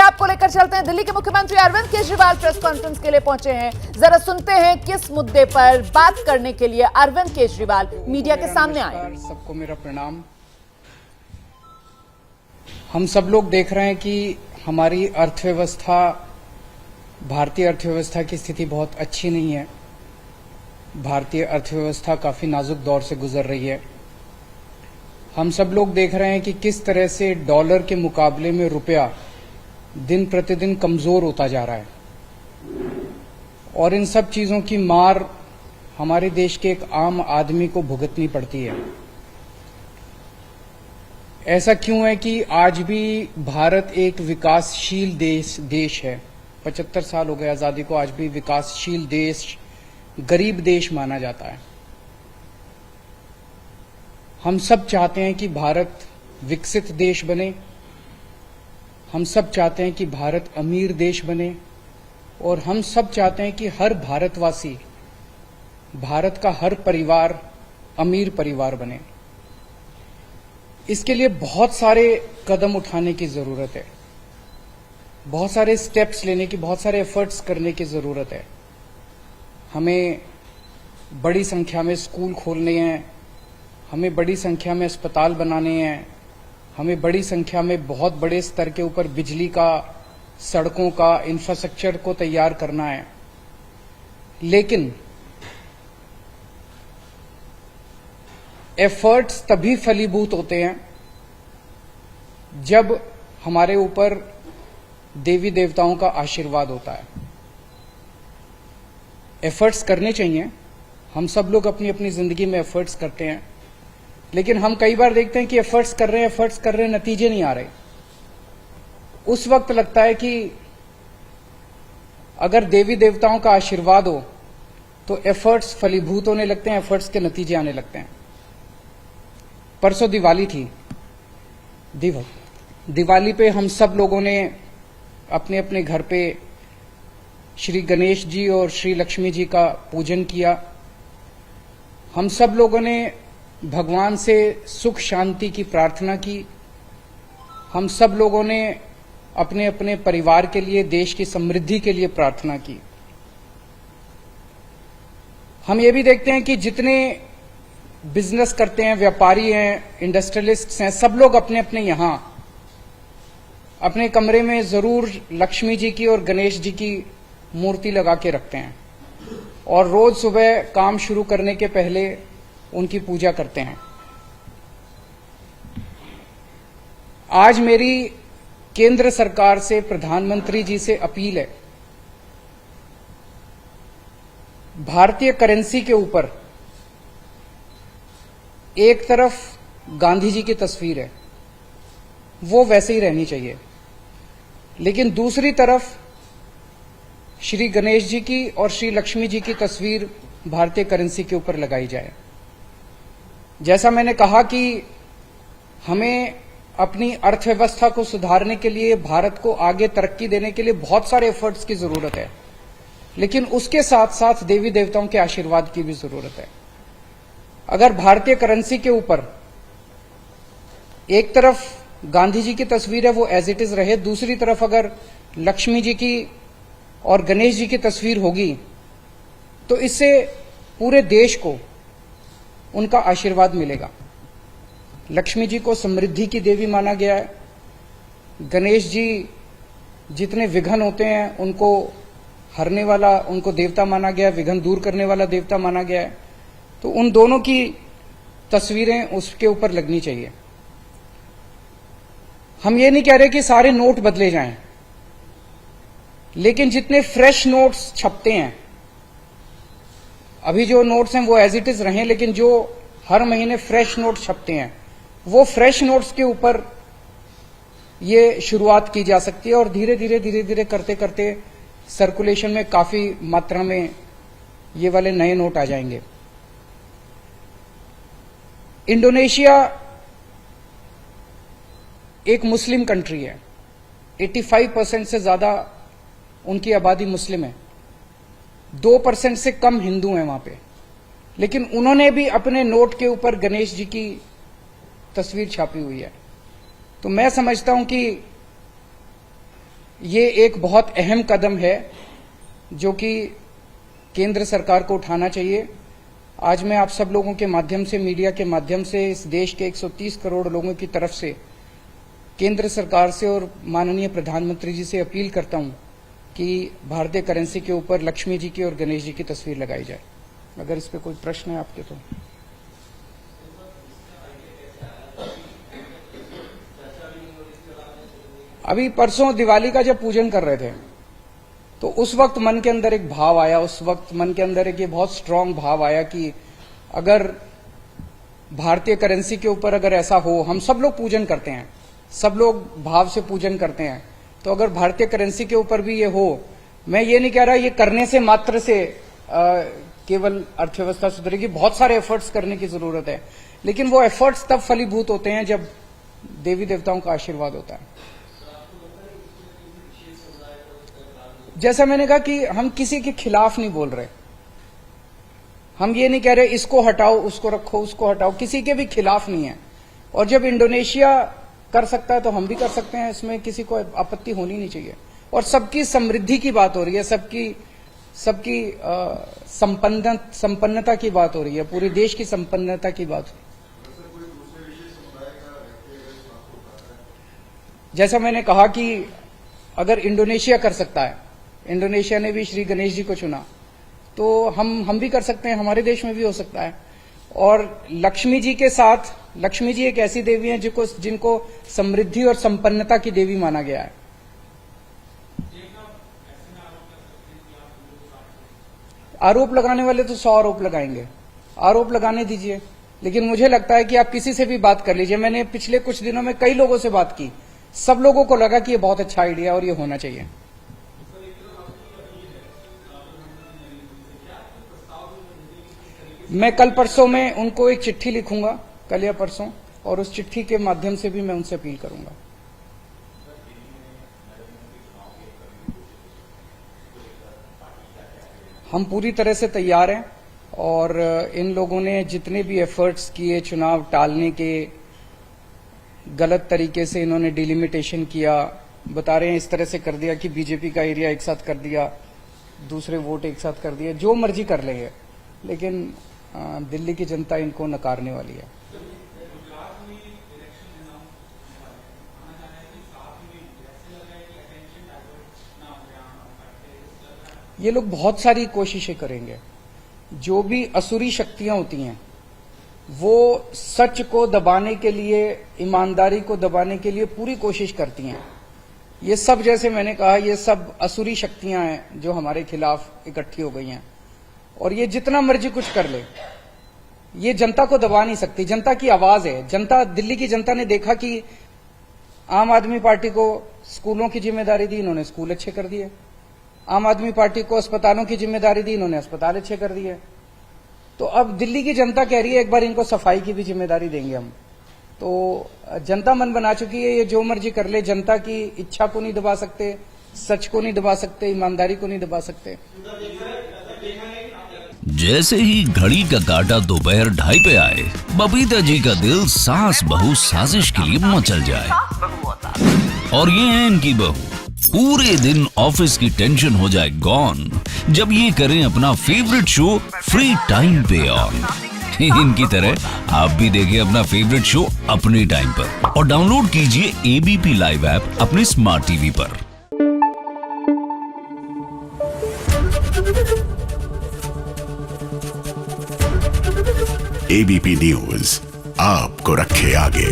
आपको लेकर चलते हैं। दिल्ली के मुख्यमंत्री अरविंद केजरीवाल प्रेस कॉन्फ्रेंस के लिए पहुंचे हैं। जरा सुनते हैं किस मुद्दे पर बात करने के लिए अरविंद केजरीवाल मीडिया के सामने आए। सबको मेरा प्रणाम। हम सब लोग देख रहे हैं कि हमारी अर्थव्यवस्था, भारतीय अर्थव्यवस्था की स्थिति बहुत अच्छी नहीं है। भारतीय अर्थव्यवस्था काफी नाजुक दौर से गुजर रही है। हम सब लोग देख रहे हैं कि किस तरह से डॉलर के मुकाबले में रुपया दिन प्रतिदिन कमजोर होता जा रहा है, और इन सब चीजों की मार हमारे देश के एक आम आदमी को भुगतनी पड़ती है। ऐसा क्यों है कि आज भी भारत एक विकासशील देश है। 75 साल हो गए आजादी को, आज भी विकासशील देश, गरीब देश माना जाता है। हम सब चाहते हैं कि भारत विकसित देश बने, हम सब चाहते हैं कि भारत अमीर देश बने, और हम सब चाहते हैं कि हर भारतवासी, भारत का हर परिवार अमीर परिवार बने। इसके लिए बहुत सारे कदम उठाने की जरूरत है, बहुत सारे स्टेप्स लेने की, बहुत सारे एफर्ट्स करने की जरूरत है। हमें बड़ी संख्या में स्कूल खोलने हैं, हमें बड़ी संख्या में अस्पताल बनाने हैं, हमें बड़ी संख्या में बहुत बड़े स्तर के ऊपर बिजली का, सड़कों का इंफ्रास्ट्रक्चर को तैयार करना है। लेकिन एफर्ट्स तभी फलीभूत होते हैं जब हमारे ऊपर देवी देवताओं का आशीर्वाद होता है। एफर्ट्स करने चाहिए, हम सब लोग अपनी अपनी जिंदगी में एफर्ट्स करते हैं, लेकिन हम कई बार देखते हैं कि एफर्ट्स कर रहे हैं, नतीजे नहीं आ रहे। उस वक्त लगता है कि अगर देवी देवताओं का आशीर्वाद हो तो एफर्ट्स फलीभूत होने लगते हैं, एफर्ट्स के नतीजे आने लगते हैं। परसों दिवाली थी। दिवाली पे हम सब लोगों ने अपने अपने घर पे श्री गणेश जी और श्री लक्ष्मी जी का पूजन किया। हम सब लोगों ने भगवान से सुख शांति की प्रार्थना की। हम सब लोगों ने अपने अपने परिवार के लिए, देश की समृद्धि के लिए प्रार्थना की। हम ये भी देखते हैं कि जितने बिजनेस करते हैं, व्यापारी हैं, इंडस्ट्रियलिस्ट्स हैं, सब लोग अपने अपने यहां अपने कमरे में जरूर लक्ष्मी जी की और गणेश जी की मूर्ति लगा के रखते हैं, और रोज सुबह काम शुरू करने के पहले उनकी पूजा करते हैं। आज मेरी केंद्र सरकार से, प्रधानमंत्री जी से अपील है, भारतीय करेंसी के ऊपर एक तरफ गांधी जी की तस्वीर है, वो वैसे ही रहनी चाहिए, लेकिन दूसरी तरफ श्री गणेश जी की और श्री लक्ष्मी जी की तस्वीर भारतीय करेंसी के ऊपर लगाई जाए। जैसा मैंने कहा कि हमें अपनी अर्थव्यवस्था को सुधारने के लिए, भारत को आगे तरक्की देने के लिए बहुत सारे एफर्ट्स की जरूरत है, लेकिन उसके साथ साथ देवी देवताओं के आशीर्वाद की भी जरूरत है। अगर भारतीय करेंसी के ऊपर एक तरफ गांधी जी की तस्वीर है, वो एज इट इज रहे, दूसरी तरफ अगर लक्ष्मी जी की और गणेश जी की तस्वीर होगी, तो इससे पूरे देश को उनका आशीर्वाद मिलेगा। लक्ष्मी जी को समृद्धि की देवी माना गया है, गणेश जी जितने विघ्न होते हैं उनको हरने वाला, उनको देवता माना गया है, विघ्न दूर करने वाला देवता माना गया है। तो उन दोनों की तस्वीरें उसके ऊपर लगनी चाहिए। हम ये नहीं कह रहे कि सारे नोट बदले जाएं, लेकिन जितने फ्रेश नोट्स छपते हैं, अभी जो नोट्स हैं वो एज इट इज रहें, लेकिन जो हर महीने फ्रेश नोट छपते हैं, वो फ्रेश नोट्स के ऊपर ये शुरुआत की जा सकती है, और धीरे धीरे करते करते सर्कुलेशन में काफी मात्रा में ये वाले नए नोट आ जाएंगे। इंडोनेशिया एक मुस्लिम कंट्री है, 85% से ज्यादा उनकी आबादी मुस्लिम है, 2% से कम हिंदू हैं वहां पे, लेकिन उन्होंने भी अपने नोट के ऊपर गणेश जी की तस्वीर छापी हुई है। तो मैं समझता हूं कि ये एक बहुत अहम कदम है जो कि केंद्र सरकार को उठाना चाहिए। आज मैं आप सब लोगों के माध्यम से, मीडिया के माध्यम से, इस देश के 130 करोड़ लोगों की तरफ से केंद्र सरकार से और माननीय प्रधानमंत्री जी से अपील करता हूं कि भारतीय करेंसी के ऊपर लक्ष्मी जी की और गणेश जी की तस्वीर लगाई जाए। अगर इस पे कोई प्रश्न है आपके तो। अभी परसों दिवाली का जब पूजन कर रहे थे तो उस वक्त मन के अंदर एक भाव आया, उस वक्त मन के अंदर एक ये बहुत स्ट्रांग भाव आया कि अगर भारतीय करेंसी के ऊपर अगर ऐसा हो, हम सब लोग पूजन करते हैं, सब लोग भाव से पूजन करते हैं, तो अगर भारतीय करेंसी के ऊपर भी ये हो, मैं ये नहीं कह रहा ये करने से मात्र से केवल अर्थव्यवस्था सुधरेगी, बहुत सारे एफर्ट्स करने की जरूरत है, लेकिन वो एफर्ट्स तब फलीभूत होते हैं जब देवी देवताओं का आशीर्वाद होता है। जैसा मैंने कहा कि हम किसी के खिलाफ नहीं बोल रहे, हम ये नहीं कह रहे इसको हटाओ, उसको रखो, उसको हटाओ, किसी के भी खिलाफ नहीं है। और जब इंडोनेशिया कर सकता है तो हम भी कर सकते हैं, इसमें किसी को आपत्ति होनी नहीं चाहिए। और सबकी समृद्धि की बात हो रही है, सबकी संपन्नता की बात हो रही है, पूरे देश की संपन्नता की बात हो रही है। जैसा मैंने कहा कि अगर इंडोनेशिया कर सकता है, इंडोनेशिया ने भी श्री गणेश जी को चुना, तो हम भी कर सकते हैं, हमारे देश में भी हो सकता है। और लक्ष्मी जी के साथ, लक्ष्मी जी एक ऐसी देवी हैं जिनको समृद्धि और संपन्नता की देवी माना गया है। आरोप लगाने वाले तो 100 आरोप लगाएंगे, आरोप लगाने दीजिए, लेकिन मुझे लगता है कि आप किसी से भी बात कर लीजिए। मैंने पिछले कुछ दिनों में कई लोगों से बात की, सब लोगों को लगा कि ये बहुत अच्छा आइडिया और ये होना चाहिए। मैं कल परसों में उनको एक चिट्ठी लिखूंगा, कल या परसों, और उस चिट्ठी के माध्यम से भी मैं उनसे अपील करूंगा। हम पूरी तरह से तैयार हैं और इन लोगों ने जितने भी एफर्ट्स किए चुनाव टालने के, गलत तरीके से इन्होंने डिलिमिटेशन किया, बता रहे हैं इस तरह से कर दिया कि बीजेपी का एरिया एक साथ कर दिया, दूसरे वोट एक साथ कर दिए, जो मर्जी कर लेंगे, लेकिन दिल्ली की जनता इनको नकारने वाली है। ये लोग बहुत सारी कोशिशें करेंगे। जो भी असुरी शक्तियां होती हैं वो सच को दबाने के लिए, ईमानदारी को दबाने के लिए पूरी कोशिश करती हैं। ये सब, जैसे मैंने कहा, ये सब असुरी शक्तियां हैं जो हमारे खिलाफ इकट्ठी हो गई हैं, और ये जितना मर्जी कुछ कर ले, ये जनता को दबा नहीं सकती। जनता की आवाज है। जनता, दिल्ली की जनता ने देखा कि आम आदमी पार्टी को स्कूलों की जिम्मेदारी दी, इन्होंने स्कूल अच्छे कर दिए। आम आदमी पार्टी को अस्पतालों की जिम्मेदारी दी, इन्होंने अस्पताल अच्छे कर दिए। तो अब दिल्ली की जनता कह रही है एक बार इनको सफाई की भी जिम्मेदारी देंगे हम। तो जनता मन बना चुकी है, ये जो मर्जी कर ले, जनता की इच्छा को नहीं दबा सकते, सच को नहीं दबा सकते, ईमानदारी को नहीं दबा सकते। जैसे ही घड़ी का काटा दोपहर 2:30 पे आए, बबीता जी का दिल सास बहू साजिश के लिए मचल जाए। और ये है इनकी बहू, पूरे दिन ऑफिस की टेंशन हो जाए गॉन जब ये करें अपना फेवरेट शो फ्री टाइम पे ऑन। इनकी तरह आप भी देखिए अपना फेवरेट शो अपने टाइम पर और डाउनलोड कीजिए एबीपी लाइव ऐप अपने स्मार्ट टीवी पर। एबीपी न्यूज आपको रखे आगे।